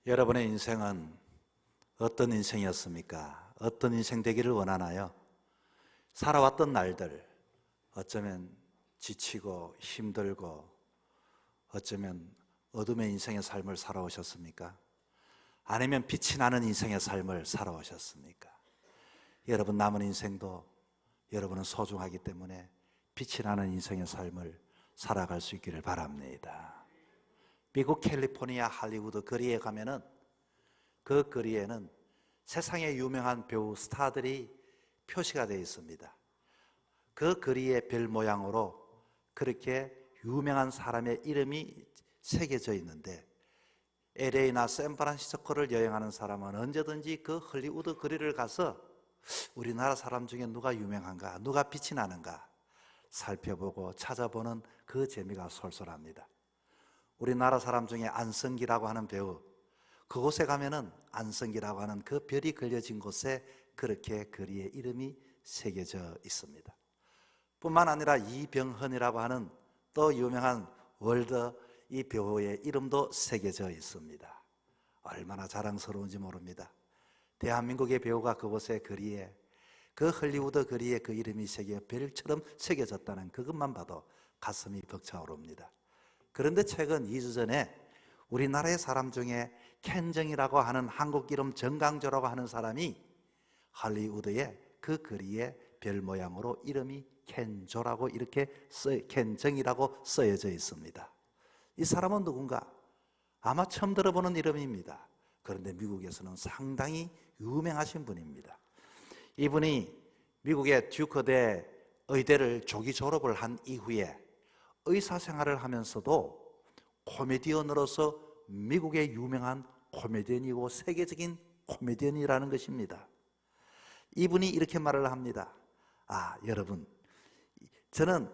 여러분의 인생은 어떤 인생이었습니까? 어떤 인생 되기를 원하나요? 살아왔던 날들, 어쩌면 지치고 힘들고 어쩌면 어둠의 인생의 삶을 살아오셨습니까? 아니면 빛이 나는 인생의 삶을 살아오셨습니까? 여러분 남은 인생도 여러분은 소중하기 때문에 빛이 나는 인생의 삶을 살아갈 수 있기를 바랍니다. 미국 캘리포니아 할리우드 거리에 가면은 그 거리에는 세상의 유명한 배우 스타들이 표시가 되어 있습니다. 그 거리의 별 모양으로 그렇게 유명한 사람의 이름이 새겨져 있는데, LA나 샌프란시스코를 여행하는 사람은 언제든지 그 할리우드 거리를 가서 우리나라 사람 중에 누가 유명한가, 누가 빛이 나는가 살펴보고 찾아보는 그 재미가 솔솔합니다. 우리나라 사람 중에 안성기라고 하는 배우, 그곳에 가면은 안성기라고 하는 그 별이 그려진 곳에 그렇게 거리에 이름이 새겨져 있습니다. 뿐만 아니라 이병헌이라고 하는 또 유명한 월드 이 배우의 이름도 새겨져 있습니다. 얼마나 자랑스러운지 모릅니다. 대한민국의 배우가 그곳의 거리에, 그 할리우드 거리에 그 이름이 새겨 별처럼 새겨졌다는 그것만 봐도 가슴이 벅차오릅니다. 그런데 최근 2주 전에 우리나라의 사람 중에 켄정이라고 하는 한국 이름 정강조라고 하는 사람이 할리우드의 그 거리에 별 모양으로 이름이 켄조라고 이렇게 켄정이라고 쓰여져 있습니다. 이 사람은 누군가? 아마 처음 들어보는 이름입니다. 그런데 미국에서는 상당히 유명하신 분입니다. 이분이 미국의 듀크대 의대를 조기 졸업을 한 이후에 의사 생활을 하면서도 코미디언으로서 미국의 유명한 코미디언이고 세계적인 코미디언이라는 것입니다. 이분이 이렇게 말을 합니다. 여러분, 저는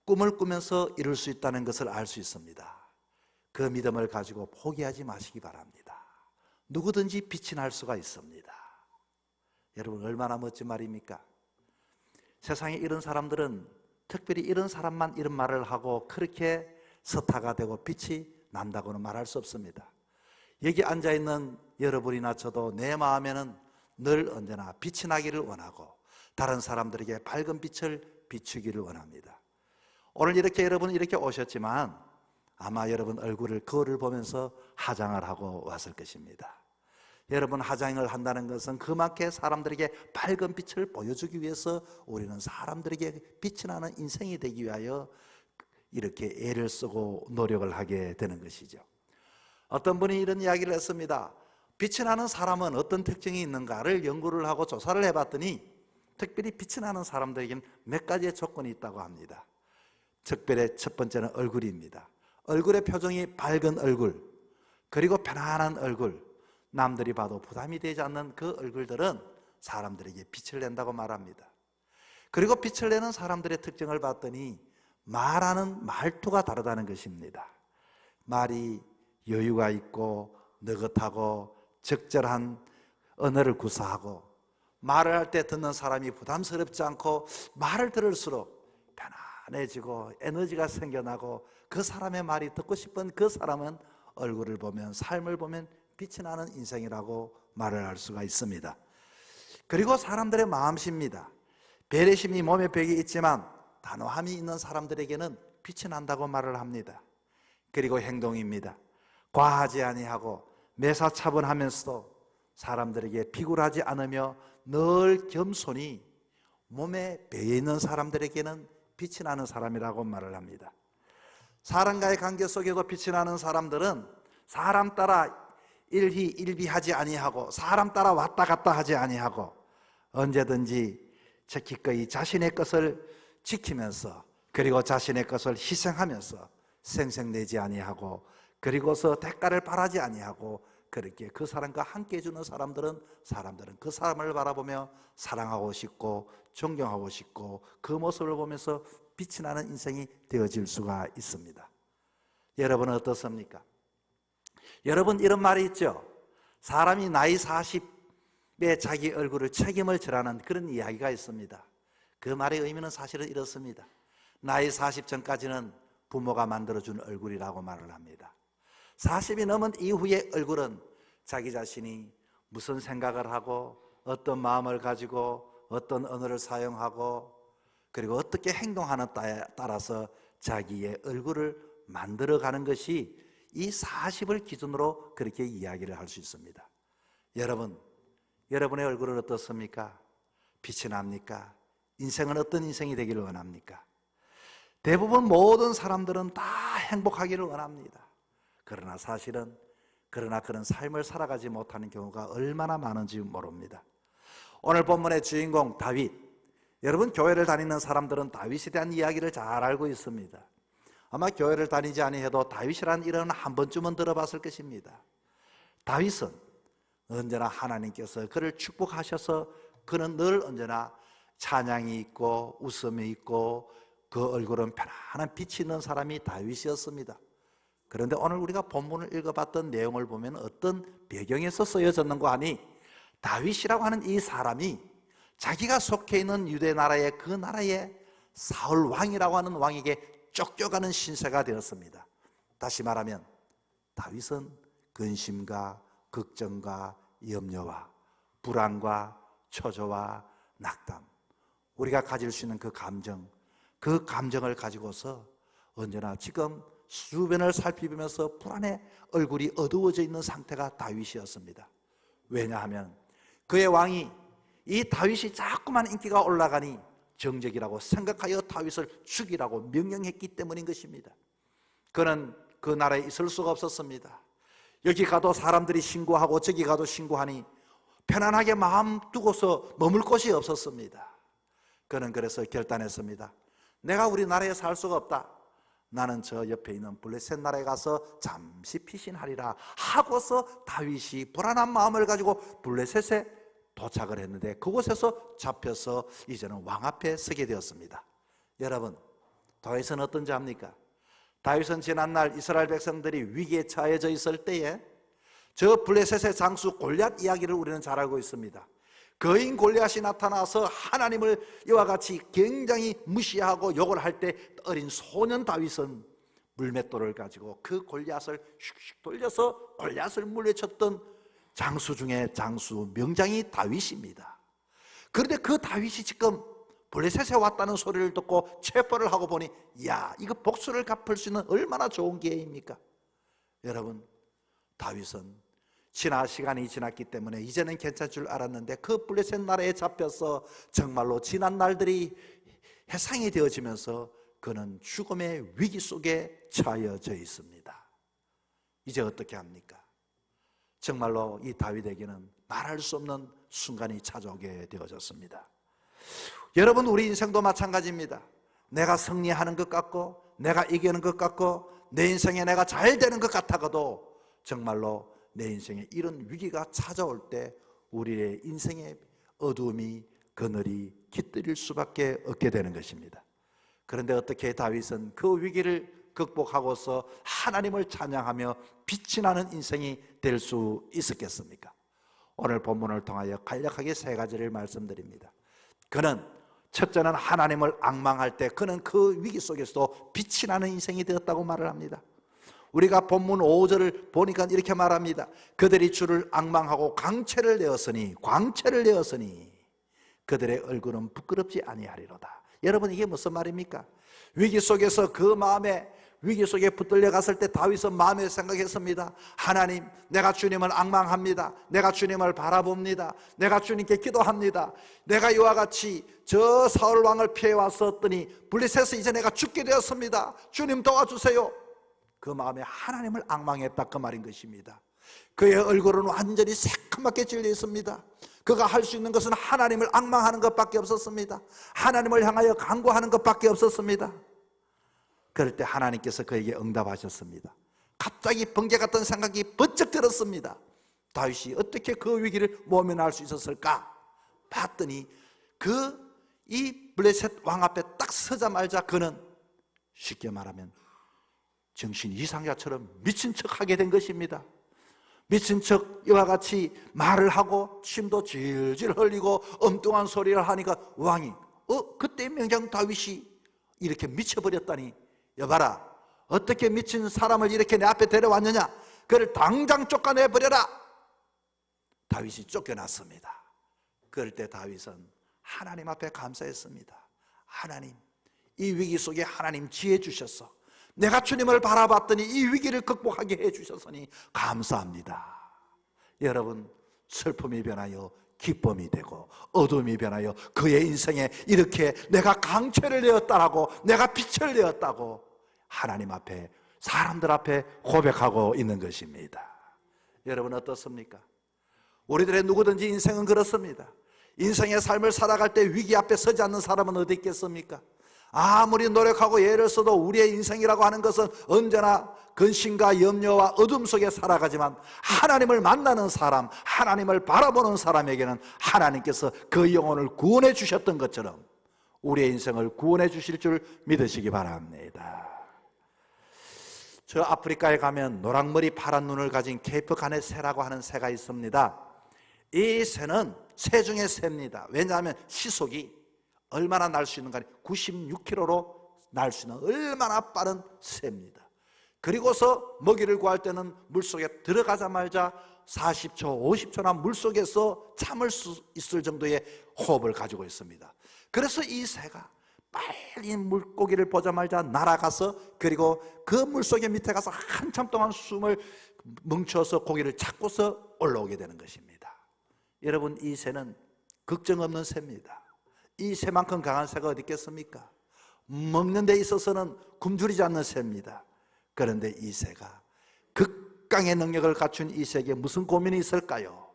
꿈을 꾸면서 이룰 수 있다는 것을 알 수 있습니다. 그 믿음을 가지고 포기하지 마시기 바랍니다. 누구든지 빛이 날 수가 있습니다. 여러분, 얼마나 멋진 말입니까? 세상에 이런 사람들은 특별히 이런 사람만 이런 말을 하고 그렇게 스타가 되고 빛이 난다고는 말할 수 없습니다. 여기 앉아있는 여러분이나 저도 내 마음에는 늘 언제나 빛이 나기를 원하고 다른 사람들에게 밝은 빛을 비추기를 원합니다. 오늘 이렇게 여러분 이렇게 오셨지만 아마 여러분 얼굴을 거울을 보면서 화장을 하고 왔을 것입니다. 여러분, 화장을 한다는 것은 그만큼 사람들에게 밝은 빛을 보여주기 위해서 우리는 사람들에게 빛이 나는 인생이 되기 위하여 이렇게 애를 쓰고 노력을 하게 되는 것이죠. 어떤 분이 이런 이야기를 했습니다. 빛이 나는 사람은 어떤 특징이 있는가를 연구를 하고 조사를 해봤더니 특별히 빛이 나는 사람들에게는 몇 가지의 조건이 있다고 합니다. 특별히 첫 번째는 얼굴입니다. 얼굴의 표정이 밝은 얼굴, 그리고 편안한 얼굴, 남들이 봐도 부담이 되지 않는 그 얼굴들은 사람들에게 빛을 낸다고 말합니다. 그리고 빛을 내는 사람들의 특징을 봤더니 말하는 말투가 다르다는 것입니다. 말이 여유가 있고 느긋하고 적절한 언어를 구사하고 말을 할 때 듣는 사람이 부담스럽지 않고 말을 들을수록 편안해지고 에너지가 생겨나고 그 사람의 말이 듣고 싶은 그 사람은 얼굴을 보면, 삶을 보면 빛이 나는 인생이라고 말을 할 수가 있습니다. 그리고 사람들의 마음씨입니다. 배려심이 몸에 배기 있지만 단호함이 있는 사람들에게는 빛이 난다고 말을 합니다. 그리고 행동입니다. 과하지 아니하고 매사차분하면서도 사람들에게 비굴하지 않으며 늘 겸손히 몸에 배어 있는 사람들에게는 빛이 나는 사람이라고 말을 합니다. 사람과의 관계 속에도 빛이 나는 사람들은 사람 따라 일희일비하지 아니하고 사람 따라 왔다 갔다 하지 아니하고 언제든지 기꺼이 자신의 것을 지키면서 그리고 자신의 것을 희생하면서 생색내지 아니하고 그리고서 대가를 바라지 아니하고 그렇게 그 사람과 함께 해주는 사람들은 그 사람을 바라보며 사랑하고 싶고 존경하고 싶고 그 모습을 보면서 빛이 나는 인생이 되어질 수가 있습니다. 여러분은 어떻습니까? 여러분, 이런 말이 있죠. 사람이 나이 40에 자기 얼굴을 책임을 지라는 그런 이야기가 있습니다. 그 말의 의미는 사실은 이렇습니다. 나이 40 전까지는 부모가 만들어준 얼굴이라고 말을 합니다. 40이 넘은 이후의 얼굴은 자기 자신이 무슨 생각을 하고 어떤 마음을 가지고 어떤 언어를 사용하고 그리고 어떻게 행동하는 따라서 자기의 얼굴을 만들어가는 것이 이 40을 기준으로 그렇게 이야기를 할 수 있습니다. 여러분, 여러분의 얼굴은 어떻습니까? 빛이 납니까? 인생은 어떤 인생이 되기를 원합니까? 대부분 모든 사람들은 다 행복하기를 원합니다. 그러나 사실은 그런 삶을 살아가지 못하는 경우가 얼마나 많은지 모릅니다. 오늘 본문의 주인공 다윗, 여러분 교회를 다니는 사람들은 다윗에 대한 이야기를 잘 알고 있습니다. 아마 교회를 다니지 아니해도 다윗이라는 이름은 한 번쯤은 들어봤을 것입니다. 다윗은 언제나 하나님께서 그를 축복하셔서 그는 늘 언제나 찬양이 있고 웃음이 있고 그 얼굴은 편안한 빛이 있는 사람이 다윗이었습니다. 그런데 오늘 우리가 본문을 읽어봤던 내용을 보면 어떤 배경에서 쓰여졌는가 하니 다윗이라고 하는 이 사람이 자기가 속해 있는 유대 나라의 그 나라의 사울 왕이라고 하는 왕에게 쫓겨가는 신세가 되었습니다. 다시 말하면 다윗은 근심과 걱정과 염려와 불안과 초조와 낙담, 우리가 가질 수 있는 그 감정을 가지고서 언제나 지금 주변을 살피면서 불안해 얼굴이 어두워져 있는 상태가 다윗이었습니다. 왜냐하면 그의 왕이 이 다윗이 자꾸만 인기가 올라가니 정적이라고 생각하여 다윗을 죽이라고 명령했기 때문인 것입니다. 그는 그 나라에 있을 수가 없었습니다. 여기 가도 사람들이 신고하고 저기 가도 신고하니 편안하게 마음 두고서 머물 곳이 없었습니다. 그는 그래서 결단했습니다. 내가 우리나라에 살 수가 없다. 나는 저 옆에 있는 블레셋 나라에 가서 잠시 피신하리라 하고서 다윗이 불안한 마음을 가지고 블레셋에 도착을 했는데 그곳에서 잡혀서 이제는 왕 앞에 서게 되었습니다. 여러분, 다윗은 어떤지 압니까? 다윗은 지난날 이스라엘 백성들이 위기에 처해져 있을 때에 저 블레셋의 장수 골리앗 이야기를 우리는 잘 알고 있습니다. 거인 골리앗이 나타나서 하나님을 이와 같이 굉장히 무시하고 욕을 할 때 어린 소년 다윗은 물맷돌을 가지고 그 골리앗을 슉슉 돌려서 골리앗을 물리쳤던 장수 중에 장수 명장이 다윗입니다. 그런데 그 다윗이 지금 블레셋에 왔다는 소리를 듣고 체포를 하고 보니 야, 이거 복수를 갚을 수 있는 얼마나 좋은 기회입니까? 여러분, 다윗은 시간이 지났기 때문에 이제는 괜찮을 줄 알았는데 그 블레셋 나라에 잡혀서 정말로 지난 날들이 해상이 되어지면서 그는 죽음의 위기 속에 처해져 있습니다. 이제 어떻게 합니까? 정말로 이 다윗에게는 말할 수 없는 순간이 찾아오게 되어졌습니다. 여러분, 우리 인생도 마찬가지입니다. 내가 승리하는 것 같고 내가 이기는 것 같고 내 인생에 내가 잘 되는 것 같아도 정말로 내 인생에 이런 위기가 찾아올 때 우리의 인생의 어두움이 그늘이 깃들일 수밖에 없게 되는 것입니다. 그런데 어떻게 다윗은 그 위기를 극복하고서 하나님을 찬양하며 빛이 나는 인생이 될 수 있었겠습니까? 오늘 본문을 통하여 간략하게 세 가지를 말씀드립니다. 그는 첫째는 하나님을 앙망할 때 그는 그 위기 속에서도 빛이 나는 인생이 되었다고 말을 합니다. 우리가 본문 5절을 보니까 이렇게 말합니다. 그들이 주를 앙망하고 광채를 내었으니 그들의 얼굴은 부끄럽지 아니하리로다. 여러분, 이게 무슨 말입니까? 위기 속에서 그 마음에 위기 속에 붙들려 갔을 때 다윗은 마음에 생각했습니다. 하나님, 내가 주님을 앙망합니다. 내가 주님을 바라봅니다. 내가 주님께 기도합니다. 내가 이와 같이 저 사울 왕을 피해 왔었더니 블레셋에서 이제 내가 죽게 되었습니다. 주님 도와주세요. 그 마음에 하나님을 앙망했다, 그 말인 것입니다. 그의 얼굴은 완전히 새까맣게 질려 있습니다. 그가 할 수 있는 것은 하나님을 앙망하는 것밖에 없었습니다. 하나님을 향하여 간구하는 것밖에 없었습니다. 그럴 때 하나님께서 그에게 응답하셨습니다. 갑자기 번개 같은 생각이 번쩍 들었습니다. 다윗이 어떻게 그 위기를 모면할 수 있었을까 봤더니 이 블레셋 왕 앞에 딱 서자마자 그는 쉽게 말하면 정신 이상자처럼 미친 척 하게 된 것입니다. 미친 척 이와 같이 말을 하고 침도 질질 흘리고 엉뚱한 소리를 하니까 왕이 그때 명장 다윗이 이렇게 미쳐버렸다니, 여봐라, 어떻게 미친 사람을 이렇게 내 앞에 데려왔느냐, 그를 당장 쫓아내버려라. 다윗이 쫓겨났습니다. 그럴 때 다윗은 하나님 앞에 감사했습니다. 하나님, 이 위기 속에 하나님 지혜 주셔서 내가 주님을 바라봤더니 이 위기를 극복하게 해주셨으니 감사합니다. 여러분, 슬픔이 변하여 기쁨이 되고 어둠이 변하여 그의 인생에 이렇게 내가 강철을 내었다라고, 내가 빛을 내었다고 하나님 앞에, 사람들 앞에 고백하고 있는 것입니다. 여러분 어떻습니까? 우리들의 누구든지 인생은 그렇습니다. 인생의 삶을 살아갈 때 위기 앞에 서지 않는 사람은 어디 있겠습니까? 아무리 노력하고 애를 써도 우리의 인생이라고 하는 것은 언제나 근심과 염려와 어둠 속에 살아가지만, 하나님을 만나는 사람, 하나님을 바라보는 사람에게는 하나님께서 그 영혼을 구원해 주셨던 것처럼 우리의 인생을 구원해 주실 줄 믿으시기 바랍니다. 저 아프리카에 가면 노랑머리 파란 눈을 가진 케이프 가넷 새라고 하는 새가 있습니다. 이 새는 새 중에 새입니다. 왜냐하면 시속이 얼마나 날 수 있는가, 96km로 날 수 있는 얼마나 빠른 새입니다. 그리고서 먹이를 구할 때는 물속에 들어가자마자 40초, 50초나 물속에서 참을 수 있을 정도의 호흡을 가지고 있습니다. 그래서 이 새가 빨리 물고기를 보자마자 날아가서, 그리고 그 물속에 밑에 가서 한참 동안 숨을 멈춰서 고기를 찾고서 올라오게 되는 것입니다. 여러분, 이 새는 걱정 없는 새입니다. 이 새만큼 강한 새가 어디 있겠습니까? 먹는 데 있어서는 굶주리지 않는 새입니다. 그런데 이 새가, 극강의 능력을 갖춘 이 새에게 무슨 고민이 있을까요?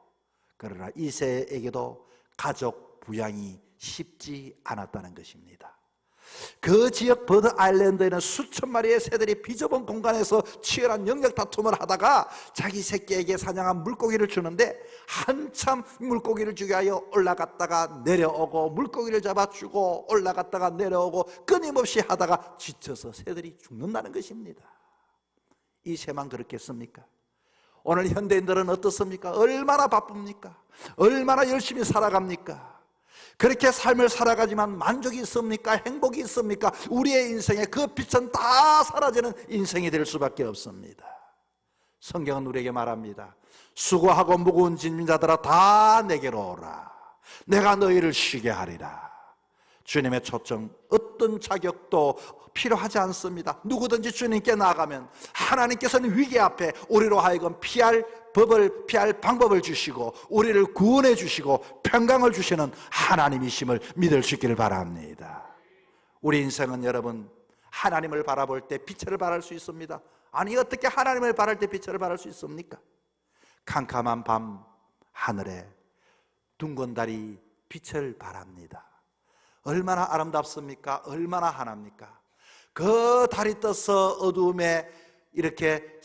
그러나 이 새에게도 가족 부양이 쉽지 않았다는 것입니다. 그 지역 버드 아일랜드에는 수천 마리의 새들이 비좁은 공간에서 치열한 영역 다툼을 하다가 자기 새끼에게 사냥한 물고기를 주는데, 한참 물고기를 주기 위하여 올라갔다가 내려오고 물고기를 잡아주고 올라갔다가 내려오고 끊임없이 하다가 지쳐서 새들이 죽는다는 것입니다. 이 새만 그렇겠습니까? 오늘 현대인들은 어떻습니까? 얼마나 바쁩니까? 얼마나 열심히 살아갑니까? 그렇게 삶을 살아가지만 만족이 있습니까? 행복이 있습니까? 우리의 인생에 그 빛은 다 사라지는 인생이 될 수밖에 없습니다. 성경은 우리에게 말합니다. 수고하고 무거운 짐진 자들아 다 내게로 오라. 내가 너희를 쉬게 하리라. 주님의 초청, 어떤 자격도 필요하지 않습니다. 누구든지 주님께 나아가면 하나님께서는 위기 앞에 우리로 하여금 피할 방법을 주시고 우리를 구원해 주시고 평강을 주시는 하나님이심을 믿을 수 있기를 바랍니다. 우리 인생은 여러분, 하나님을 바라볼 때 빛을 발할 수 있습니다. 아니, 어떻게 하나님을 바랄 때 빛을 발할 수 있습니까? 캄캄한 밤 하늘에 둥근 달이 빛을 발합니다. 얼마나 아름답습니까? 얼마나 환합니까? 그 달이 떠서 어둠에, 이렇게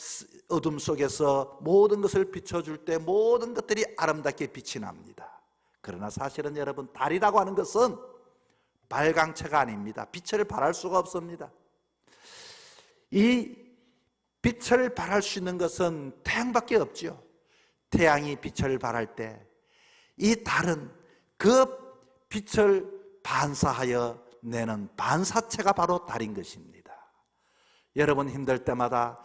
어둠 속에서 모든 것을 비춰줄 때 모든 것들이 아름답게 빛이 납니다. 그러나 사실은 여러분, 달이라고 하는 것은 발광체가 아닙니다. 빛을 발할 수가 없습니다. 이 빛을 발할 수 있는 것은 태양밖에 없죠. 태양이 빛을 발할 때 이 달은 그 빛을 반사하여 내는 반사체가 바로 달인 것입니다. 여러분 힘들 때마다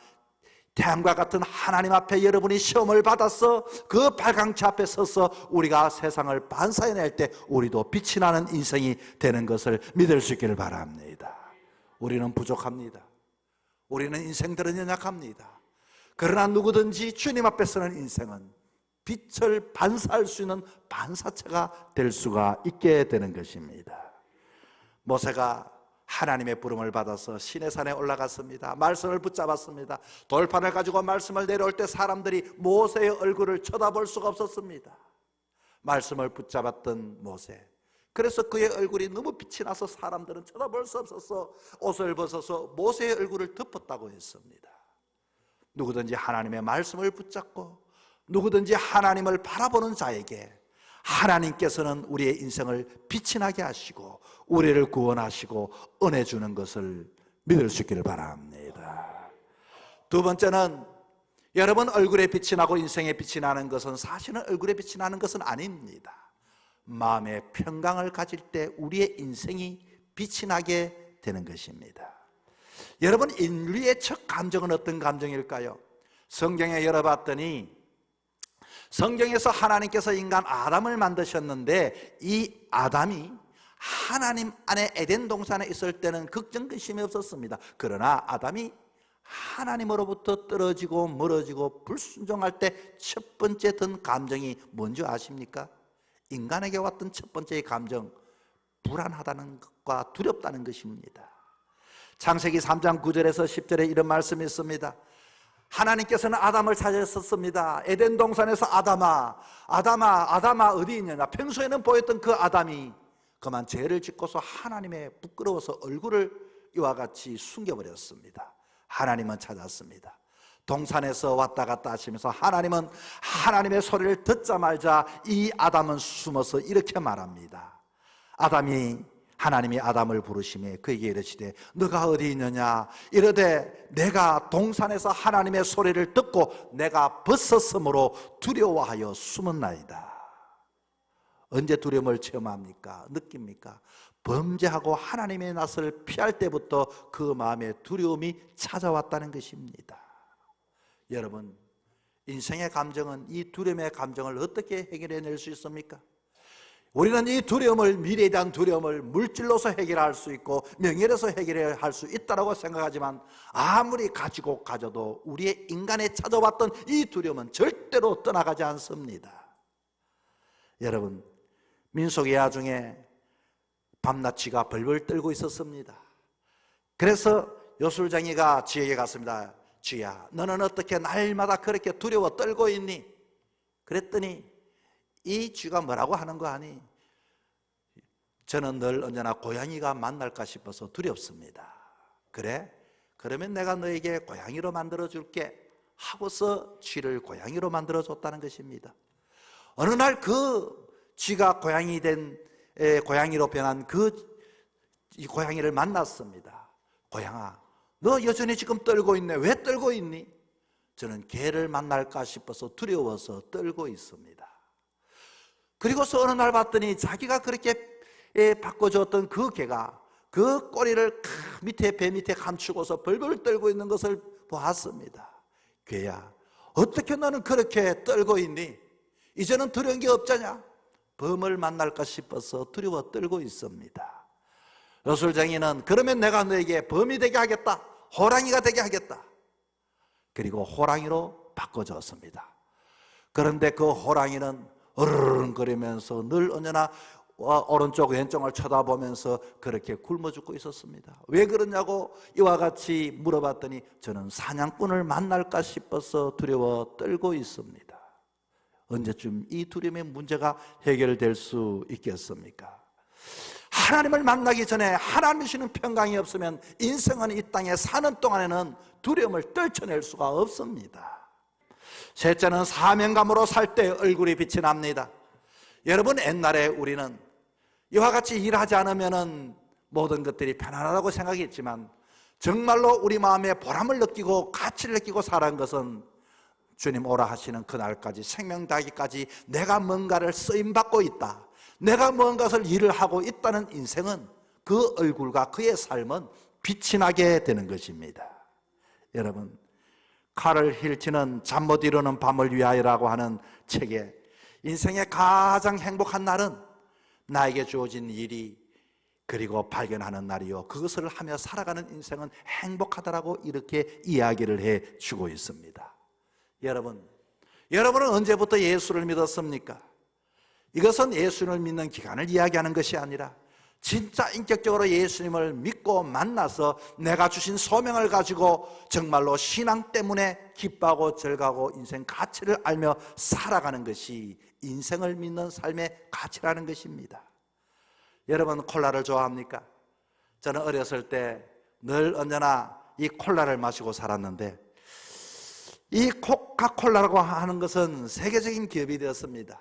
태양과 같은 하나님 앞에 여러분이 시험을 받아서 그 발광체 앞에 서서 우리가 세상을 반사해낼 때 우리도 빛이 나는 인생이 되는 것을 믿을 수 있기를 바랍니다. 우리는 부족합니다. 우리는 인생들은 연약합니다. 그러나 누구든지 주님 앞에 서는 인생은 빛을 반사할 수 있는 반사체가 될 수가 있게 되는 것입니다. 모세가 하나님의 부름을 받아서 시내산에 올라갔습니다. 말씀을 붙잡았습니다. 돌판을 가지고 말씀을 내려올 때 사람들이 모세의 얼굴을 쳐다볼 수가 없었습니다. 말씀을 붙잡았던 모세, 그래서 그의 얼굴이 너무 빛이 나서 사람들은 쳐다볼 수 없어서 옷을 벗어서 모세의 얼굴을 덮었다고 했습니다. 누구든지 하나님의 말씀을 붙잡고 누구든지 하나님을 바라보는 자에게 하나님께서는 우리의 인생을 빛이 나게 하시고 우리를 구원하시고 은혜 주는 것을 믿을 수 있기를 바랍니다. 두 번째는, 여러분 얼굴에 빛이 나고 인생에 빛이 나는 것은 사실은 얼굴에 빛이 나는 것은 아닙니다. 마음의 평강을 가질 때 우리의 인생이 빛이 나게 되는 것입니다. 여러분, 인류의 첫 감정은 어떤 감정일까요? 성경에 열어봤더니 성경에서 하나님께서 인간 아담을 만드셨는데 이 아담이 하나님 안에 에덴 동산에 있을 때는 걱정근심이 없었습니다. 그러나 아담이 하나님으로부터 떨어지고 멀어지고 불순종할 때 첫 번째 든 감정이 뭔지 아십니까? 인간에게 왔던 첫 번째 감정, 불안하다는 것과 두렵다는 것입니다. 창세기 3장 9절에서 10절에 이런 말씀이 있습니다. 하나님께서는 아담을 찾으셨습니다. 에덴 동산에서 아담아 어디 있느냐. 평소에는 보였던 그 아담이 그만 죄를 짓고서 하나님의 부끄러워서 얼굴을 이와 같이 숨겨버렸습니다. 하나님은 찾았습니다. 동산에서 왔다 갔다 하시면서 하나님은 하나님의 소리를 듣자마자 이 아담은 숨어서 이렇게 말합니다. 하나님이 아담을 부르시며 그에게 이르시되 너가 어디 있느냐. 이르되 내가 동산에서 하나님의 소리를 듣고 내가 벗었으므로 두려워하여 숨었나이다. 언제 두려움을 체험합니까? 느낍니까? 범죄하고 하나님의 낯을 피할 때부터 그 마음에 두려움이 찾아왔다는 것입니다. 여러분, 인생의 감정은 이 두려움의 감정을 어떻게 해결해낼 수 있습니까? 우리는 이 두려움을, 미래에 대한 두려움을 물질로서 해결할 수 있고 명예로서 해결할 수 있다고 생각하지만 아무리 가져도 우리의 인간에 찾아왔던 이 두려움은 절대로 떠나가지 않습니다. 여러분, 민속예화 중에 밤낮이가 벌벌 떨고 있었습니다. 그래서 요술쟁이가 쥐에게 갔습니다. 쥐야, 너는 어떻게 날마다 그렇게 두려워 떨고 있니? 그랬더니 이 쥐가 뭐라고 하는 거 아니? 저는 늘 언제나 고양이가 만날까 싶어서 두렵습니다. 그래? 그러면 내가 너에게 고양이로 만들어줄게 하고서 쥐를 고양이로 만들어줬다는 것입니다. 어느 날 그 쥐가 고양이로 변한 이 고양이를 만났습니다. 고양아, 너 여전히 지금 떨고 있네. 왜 떨고 있니? 저는 개를 만날까 싶어서 두려워서 떨고 있습니다. 그리고서 어느 날 봤더니 자기가 그렇게 바꿔줬던 그 개가 그 꼬리를 배 밑에 감추고서 벌벌 떨고 있는 것을 보았습니다. 개야, 어떻게 너는 그렇게 떨고 있니? 이제는 두려운 게 없잖냐? 범을 만날까 싶어서 두려워 떨고 있습니다. 요술쟁이는 그러면 내가 너에게 범이 되게 하겠다, 호랑이가 되게 하겠다. 그리고 호랑이로 바꿔줬습니다. 그런데 그 호랑이는 어르렁거리면서 늘 언제나 오른쪽 왼쪽을 쳐다보면서 그렇게 굶어 죽고 있었습니다. 왜 그러냐고 이와 같이 물어봤더니 저는 사냥꾼을 만날까 싶어서 두려워 떨고 있습니다. 언제쯤 이 두려움의 문제가 해결될 수 있겠습니까? 하나님을 만나기 전에 하나님 주시는 평강이 없으면 인생은 이 땅에 사는 동안에는 두려움을 떨쳐낼 수가 없습니다. 셋째는 사명감으로 살 때 얼굴이 빛이 납니다. 여러분, 옛날에 우리는 이와 같이 일하지 않으면 모든 것들이 편안하다고 생각했지만 정말로 우리 마음에 보람을 느끼고 가치를 느끼고 살아간 것은 주님 오라 하시는 그날까지, 생명 다하기까지 내가 뭔가를 쓰임받고 있다, 내가 뭔가를 일을 하고 있다는 인생은 그 얼굴과 그의 삶은 빛이 나게 되는 것입니다. 여러분, 칼을 힐치는 잠 못 이루는 밤을 위하여라고 하는 책에 인생의 가장 행복한 날은 나에게 주어진 일이 그리고 발견하는 날이요, 그것을 하며 살아가는 인생은 행복하다라고 이렇게 이야기를 해주고 있습니다. 여러분은 언제부터 예수를 믿었습니까? 이것은 예수님을 믿는 기간을 이야기하는 것이 아니라 진짜 인격적으로 예수님을 믿고 만나서 내가 주신 소명을 가지고 정말로 신앙 때문에 기뻐하고 즐거워하고 인생 가치를 알며 살아가는 것이 인생을 믿는 삶의 가치라는 것입니다. 여러분, 콜라를 좋아합니까? 저는 어렸을 때 늘 언제나 이 콜라를 마시고 살았는데 이 코카콜라라고 하는 것은 세계적인 기업이 되었습니다.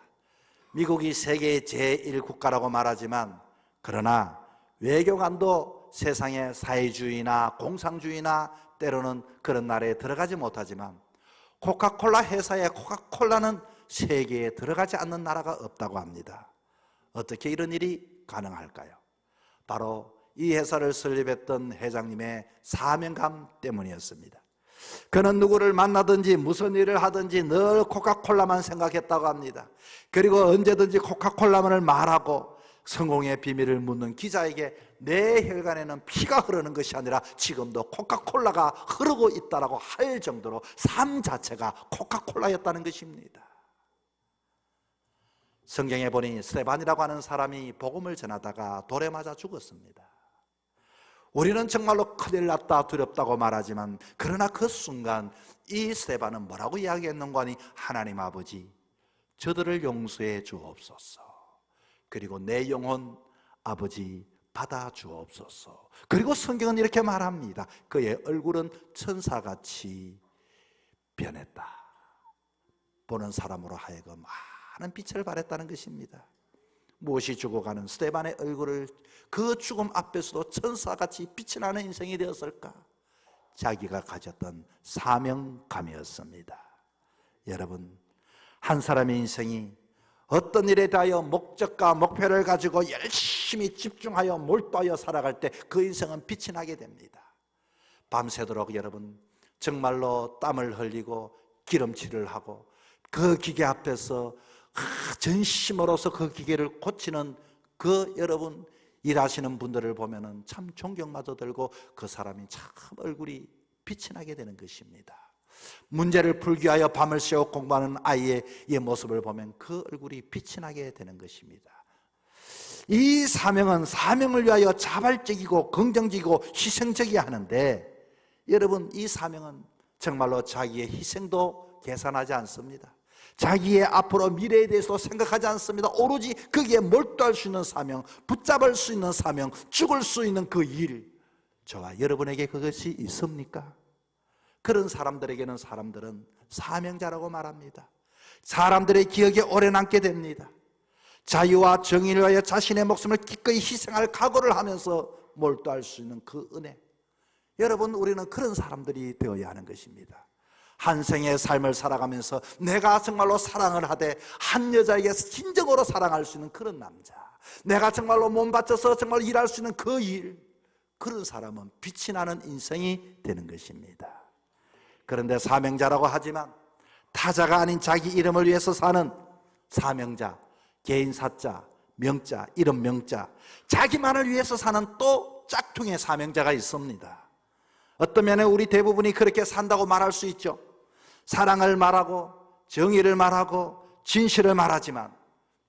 미국이 세계의 제1국가라고 말하지만 그러나 외교관도 세상의 사회주의나 공산주의나 때로는 그런 나라에 들어가지 못하지만 코카콜라 회사의 코카콜라는 세계에 들어가지 않는 나라가 없다고 합니다. 어떻게 이런 일이 가능할까요? 바로 이 회사를 설립했던 회장님의 사명감 때문이었습니다. 그는 누구를 만나든지 무슨 일을 하든지 늘 코카콜라만 생각했다고 합니다. 그리고 언제든지 코카콜라만을 말하고 성공의 비밀을 묻는 기자에게 내 혈관에는 피가 흐르는 것이 아니라 지금도 코카콜라가 흐르고 있다라고 할 정도로 삶 자체가 코카콜라였다는 것입니다. 성경에 보니 스데반이라고 하는 사람이 복음을 전하다가 돌에 맞아 죽었습니다. 우리는 정말로 큰일 났다 두렵다고 말하지만 그러나 그 순간 이 스데반은 뭐라고 이야기했는가 하니 하나님 아버지 저들을 용서해 주옵소서, 그리고 내 영혼 아버지 받아 주옵소서. 그리고 성경은 이렇게 말합니다. 그의 얼굴은 천사같이 변했다. 보는 사람으로 하여금 많은 빛을 발했다는 것입니다. 무엇이 죽어가는 스데반의 얼굴을 그 죽음 앞에서도 천사같이 빛이 나는 인생이 되었을까? 자기가 가졌던 사명감이었습니다. 여러분, 한 사람의 인생이 어떤 일에 대하여 목적과 목표를 가지고 열심히 집중하여 몰두하여 살아갈 때 그 인생은 빛이 나게 됩니다. 밤새도록 여러분 정말로 땀을 흘리고 기름칠을 하고 그 기계 앞에서 전심으로서 그 기계를 고치는 그 여러분 일하시는 분들을 보면은 참 존경마저 들고 그 사람이 참 얼굴이 빛이 나게 되는 것입니다. 문제를 풀기 위하여 밤을 새워 공부하는 아이의 이 모습을 보면 그 얼굴이 빛이 나게 되는 것입니다. 이 사명은 사명을 위하여 자발적이고 긍정적이고 희생적이어야 하는데 여러분 이 사명은 정말로 자기의 희생도 계산하지 않습니다. 자기의 앞으로 미래에 대해서 생각하지 않습니다. 오로지 거기에 몰두할 수 있는 사명, 붙잡을 수 있는 사명, 죽을 수 있는 그 일, 저와 여러분에게 그것이 있습니까? 그런 사람들에게는 사람들은 사명자라고 말합니다. 사람들의 기억에 오래 남게 됩니다. 자유와 정의를 위하여 자신의 목숨을 기꺼이 희생할 각오를 하면서 몰두할 수 있는 그 은혜, 여러분 우리는 그런 사람들이 되어야 하는 것입니다. 한 생의 삶을 살아가면서 내가 정말로 사랑을 하되 한 여자에게 진정으로 사랑할 수 있는 그런 남자, 내가 정말로 몸 바쳐서 정말 일할 수 있는 그 일, 그런 사람은 빛이 나는 인생이 되는 것입니다. 그런데 사명자라고 하지만 타자가 아닌 자기 이름을 위해서 사는 사명자, 개인 사자, 명자, 이름 명자, 자기만을 위해서 사는 또 짝퉁의 사명자가 있습니다. 어떤 면에 우리 대부분이 그렇게 산다고 말할 수 있죠. 사랑을 말하고 정의를 말하고 진실을 말하지만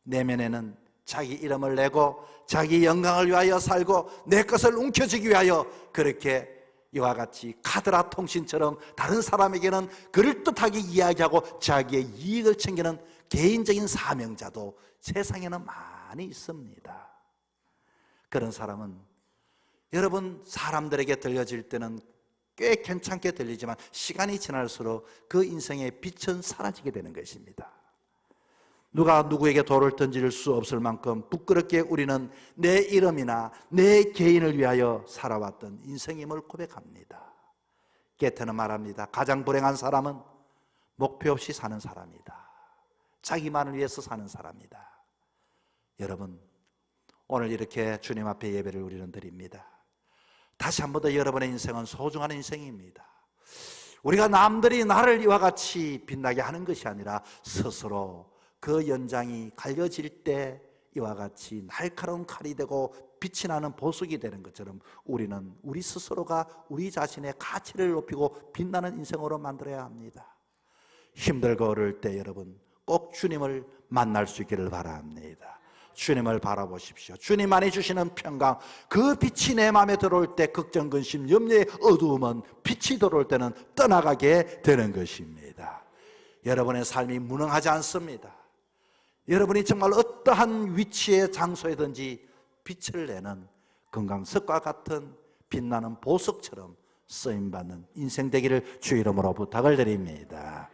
내면에는 자기 이름을 내고 자기 영광을 위하여 살고 내 것을 움켜쥐기 위하여 그렇게 이와 같이 카드라 통신처럼 다른 사람에게는 그럴듯하게 이야기하고 자기의 이익을 챙기는 개인적인 사명자도 세상에는 많이 있습니다. 그런 사람은 여러분 사람들에게 들려질 때는 꽤 괜찮게 들리지만 시간이 지날수록 그 인생의 빛은 사라지게 되는 것입니다. 누가 누구에게 돌을 던질 수 없을 만큼 부끄럽게 우리는 내 이름이나 내 개인을 위하여 살아왔던 인생임을 고백합니다. 게테는 말합니다. 가장 불행한 사람은 목표 없이 사는 사람이다. 자기만을 위해서 사는 사람이다. 여러분 오늘 이렇게 주님 앞에 예배를 우리는 드립니다. 다시 한 번 더 여러분의 인생은 소중한 인생입니다. 우리가 남들이 나를 이와 같이 빛나게 하는 것이 아니라 스스로 그 연장이 갈려질 때 이와 같이 날카로운 칼이 되고 빛이 나는 보석이 되는 것처럼 우리는 우리 스스로가 우리 자신의 가치를 높이고 빛나는 인생으로 만들어야 합니다. 힘들고 어려울 때 여러분 꼭 주님을 만날 수 있기를 바랍니다. 주님을 바라보십시오. 주님만이 주시는 평강, 그 빛이 내 마음에 들어올 때 걱정, 근심, 염려의 어두움은 빛이 들어올 때는 떠나가게 되는 것입니다. 여러분의 삶이 무능하지 않습니다. 여러분이 정말 어떠한 위치의 장소에든지 빛을 내는 금강석과 같은 빛나는 보석처럼 쓰임받는 인생 되기를 주 이름으로 부탁을 드립니다.